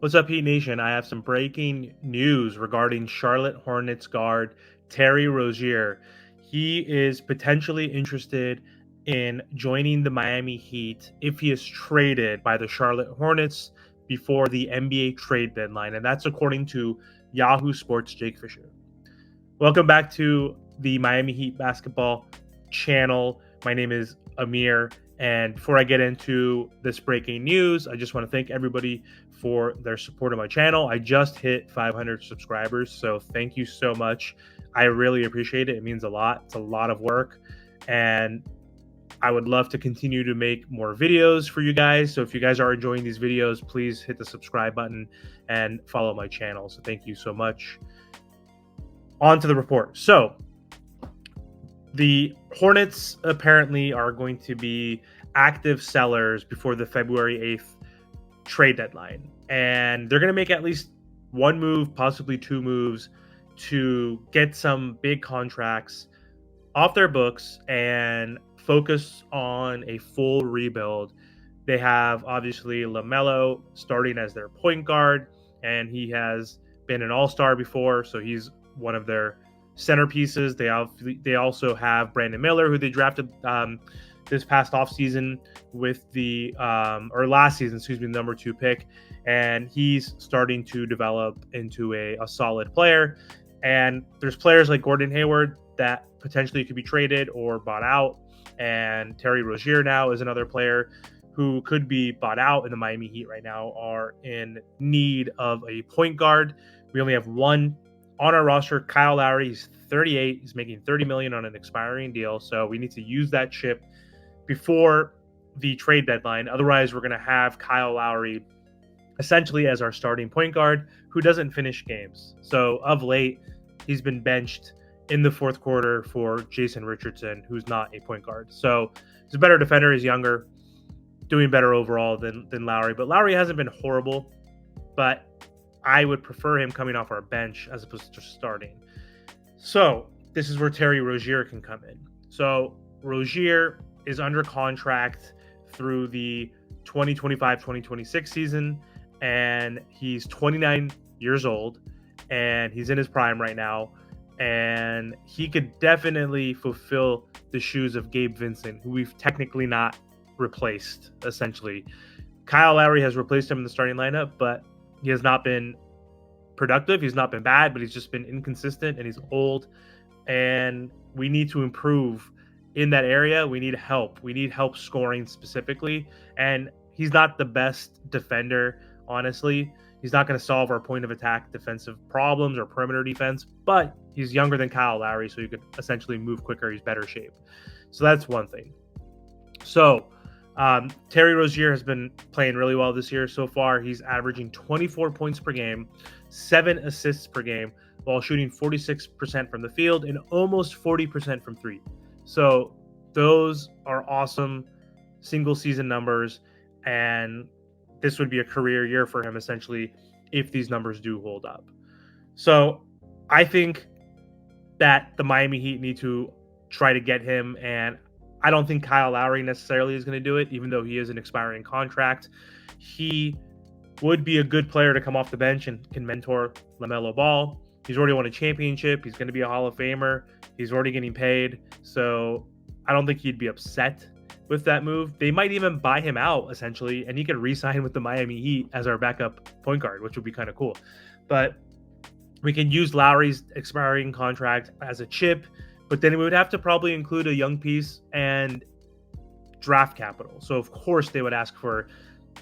What's up, Heat Nation? I have some breaking news regarding Charlotte Hornets guard Terry Rozier. He is potentially interested in joining the Miami Heat if he is traded by the Charlotte Hornets before the NBA trade deadline, and that's according to Yahoo Sports' Jake Fisher. Welcome back to the Miami Heat basketball channel. My name is Amir, and before I get into this breaking news, I just want to thank everybody for their support of my channel. I just hit 500 subscribers, so thank you so much. I really appreciate it. It means a lot. It's a lot of work, and I would love to continue to make more videos for you guys. So if you guys are enjoying these videos, please hit the subscribe button and follow my channel. So thank you so much. On to the report. So the Hornets apparently are going to be active sellers before the February 8th trade deadline. And they're going to make at least one move, possibly two moves, to get some big contracts off their books and focus on a full rebuild. They have obviously LaMelo starting as their point guard, and he has been an all-star before, so he's one of their centerpieces. They also have Brandon Miller, who they drafted this past offseason with last season, the number 2 pick, and he's starting to develop into a solid player. And there's players like Gordon Hayward that potentially could be traded or bought out, and Terry Rozier now is another player who could be bought out. And the Miami Heat right now are in need of a point guard. We only have one on our roster, Kyle Lowry. He's 38. He's making $30 million on an expiring deal. So we need to use that chip before the trade deadline. Otherwise, we're going to have Kyle Lowry essentially as our starting point guard who doesn't finish games. So of late, he's been benched in the fourth quarter for Jason Richardson, who's not a point guard. So he's a better defender. He's younger, doing better overall than Lowry. But Lowry hasn't been horrible, but I would prefer him coming off our bench as opposed to starting. So this is where Terry Rozier can come in. So Rozier is under contract through the 2025-2026 season, and he's 29 years old, and he's in his prime right now, and he could definitely fulfill the shoes of Gabe Vincent, who we've technically not replaced, essentially. Kyle Lowry has replaced him in the starting lineup, but he has not been productive. He's not been bad, but he's just been inconsistent, and he's old. And we need to improve in that area. We need help. We need help scoring specifically. And he's not the best defender, honestly. He's not going to solve our point of attack defensive problems or perimeter defense, but he's younger than Kyle Lowry, so you could essentially move quicker. He's better shape. So that's one thing. So Terry Rozier has been playing really well this year so far. He's averaging 24 points per game, 7 assists per game, while shooting 46% from the field and almost 40% from three. So those are awesome single season numbers, and this would be a career year for him essentially if these numbers do hold up. So I think that the Miami Heat need to try to get him, and I don't think Kyle Lowry necessarily is going to do it, even though he is an expiring contract. He would be a good player to come off the bench and can mentor LaMelo Ball. He's already won a championship. He's going to be a Hall of Famer. He's already getting paid. So I don't think he'd be upset with that move. They might even buy him out, essentially, and he could re-sign with the Miami Heat as our backup point guard, which would be kind of cool. But we can use Lowry's expiring contract as a chip, but then we would have to probably include a young piece and draft capital. So, of course, they would ask for,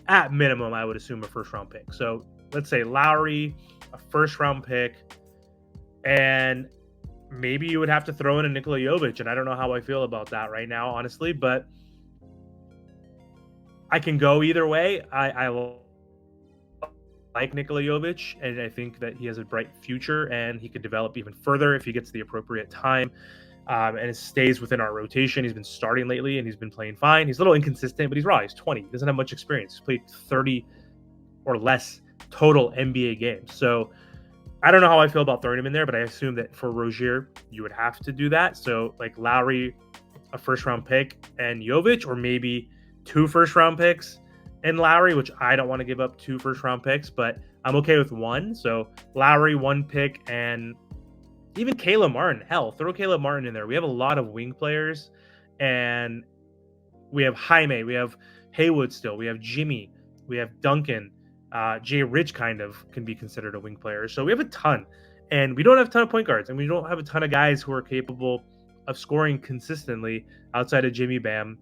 at minimum, I would assume, a first-round pick. So let's say Lowry, a first-round pick, and maybe you would have to throw in a Nikola Jovic, and I don't know how I feel about that right now, honestly, but I can go either way. I like Nikola Jovic, and I think that he has a bright future, and he could develop even further if he gets the appropriate time, and it stays within our rotation. He's been starting lately, and he's been playing fine. He's a little inconsistent, but he's raw. He's 20. He doesn't have much experience. He's played 30 or less total NBA games. So I don't know how I feel about throwing him in there, but I assume that for Rozier, you would have to do that. So like Lowry, a first-round pick, and Jovic, or maybe 2 first-round picks and Lowry, which I don't want to give up 2 first-round picks, but I'm okay with one. So Lowry, one pick, and even Caleb Martin. Hell, throw Caleb Martin in there. We have a lot of wing players, and we have Jaime, we have Haywood still, we have Jimmy, we have Duncan, Jay Rich kind of can be considered a wing player. So we have a ton, and we don't have a ton of point guards, and we don't have a ton of guys who are capable of scoring consistently outside of Jimmy, Bam,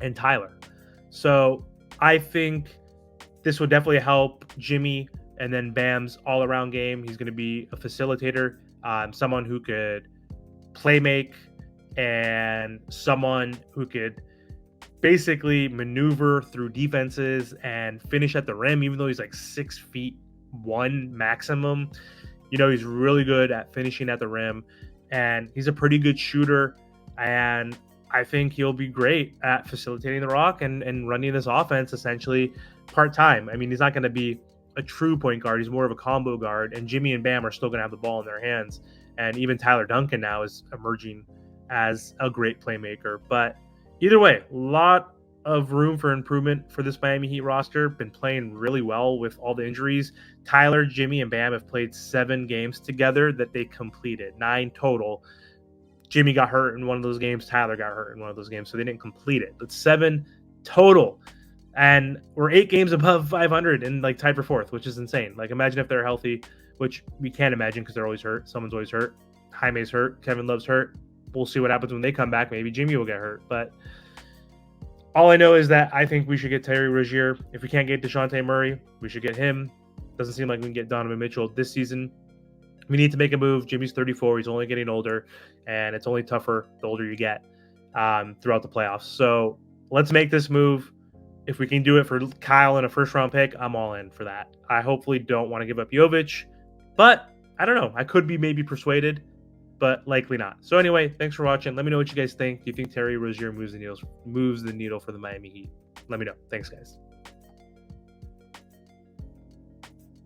and Tyler. So I think this would definitely help Jimmy and then Bam's all around game. He's going to be a facilitator, someone who could play make, and someone who could basically maneuver through defenses and finish at the rim, even though he's like 6'1" maximum. He's really good at finishing at the rim, and he's a pretty good shooter. And I think he'll be great at facilitating the rock and running this offense essentially part-time. I mean, he's not going to be a true point guard. He's more of a combo guard, and Jimmy and Bam are still going to have the ball in their hands. And even Tyler Duncan now is emerging as a great playmaker. But either way, a lot of room for improvement for this Miami Heat roster. Been playing really well with all the injuries. Tyler, Jimmy, and Bam have played 7 games together that they completed, 9 total. Jimmy got hurt in one of those games. Tyler got hurt in one of those games, so they didn't complete it. But 7 total. And we're 8 games above 500 and like tied for 4th, which is insane. Like, imagine if they're healthy, which we can't imagine because they're always hurt. Someone's always hurt. Jaime's hurt. Kevin Love's hurt. We'll see what happens when they come back. Maybe Jimmy will get hurt. But all I know is that I think we should get Terry Rozier. If we can't get DeJounte Murray, we should get him. Doesn't seem like we can get Donovan Mitchell this season. We need to make a move. Jimmy's 34. He's only getting older, and it's only tougher the older you get throughout the playoffs. So let's make this move. If we can do it for Kyle and a first-round pick, I'm all in for that. I hopefully don't want to give up Jovic, but I don't know. I could be maybe persuaded, but likely not. So anyway, thanks for watching. Let me know what you guys think. Do you think Terry Rozier moves the needle for the Miami Heat? Let me know. Thanks, guys.